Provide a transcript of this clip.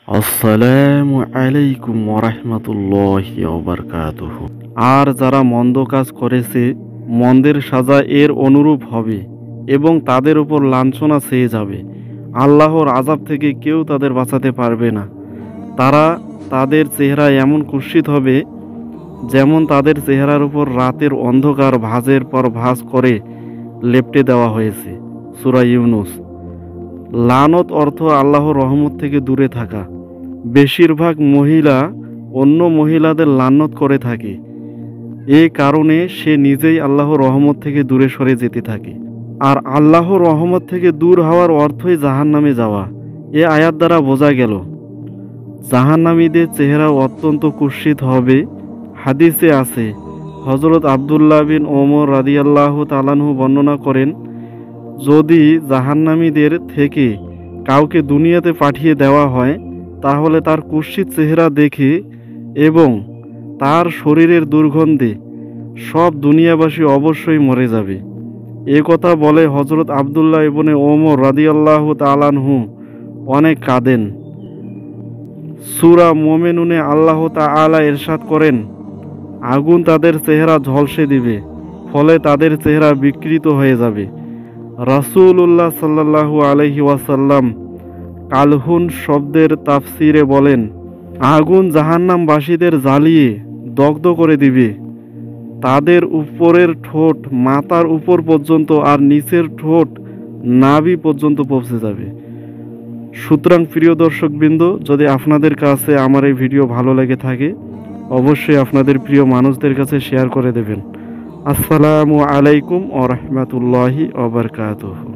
আসসালামু আলাইকুম ওরহমতুল্লাহি ওয়াবারাকাতুহু। আর যারা মন্দ কাজ করেছে, মন্দের সাজা এর অনুরূপ হবে এবং তাদের উপর লাঞ্ছনা ছেয়ে যাবে। আল্লাহর আযাব থেকে কেউ তাদের বাঁচাতে পারবে না। তারা তাদের চেহারা এমন কুৎসিত হবে যেমন তাদের চেহারার উপর রাতের অন্ধকার ভাঁজের পর ভাঁজ করে লেপটে দেওয়া হয়েছে। সূরা ইউনূস। লানত অর্থ আল্লাহর রহমত থেকে দূরে থাকা। বেশিরভাগ মহিলা অন্য মহিলাদের লানত করে থাকে, এ কারণে সে নিজেই আল্লাহর রহমত থেকে দূরে সরে যেতে থাকে। আর আল্লাহর রহমত থেকে দূর হওয়ার অর্থই জাহান্নামে যাওয়া। এ আয়াত দ্বারা বোঝা গেল জাহান্নামীদের চেহারা অত্যন্ত কুৎসিত হবে। হাদিসে আছে, হযরত আব্দুল্লাহ বিন ওমর রাদিয়াল্লাহু তাআলা আনহু বর্ণনা করেন, যদি জাহান্নামীদের থেকে কাউকে দুনিয়াতে পাঠিয়ে দেওয়া হয় তাহলে তার কুৎসিত চেহারা দেখে এবং তার শরীরের দুর্গন্ধে সব দুনিয়াবাসী অবশ্যই মরে যাবে। এ কথা বলে হযরত আব্দুল্লাহ ইবনে ওমর রাদিয়াল্লাহু তাআলা আনহু অনেক কাঁদেন। সূরা মুমিনুনে আল্লাহ তাআলা ইরশাদ করেন, আগুন তাদের চেহারা ঝলসে দিবে, ফলে তাদের চেহারা বিকৃত হয়ে যাবে। রাসূলুল্লাহ সাল্লাল্লাহু আলাইহি ওয়াসাল্লাম কালহুন শব্দের তাফসিরে বলেন, আগুন জাহান্নামবাসীদের জ্বালিয়ে দগ্ধ করে দিবে। তাদের উপরের ঠোঁট মাথার উপর পর্যন্ত আর নিচের ঠোঁট নাভি পর্যন্ত পৌঁছে যাবে। সুতরাং প্রিয় দর্শকবৃন্দ, যদি আপনাদের কাছে আমার এই ভিডিও ভালো লেগে থাকে অবশ্যই আপনাদের প্রিয় মানুষদের কাছে শেয়ার করে দেবেন। আসসালামু আলাইকুম ওয়া রাহমাতুল্লাহি ওয়া বারাকাতুহু।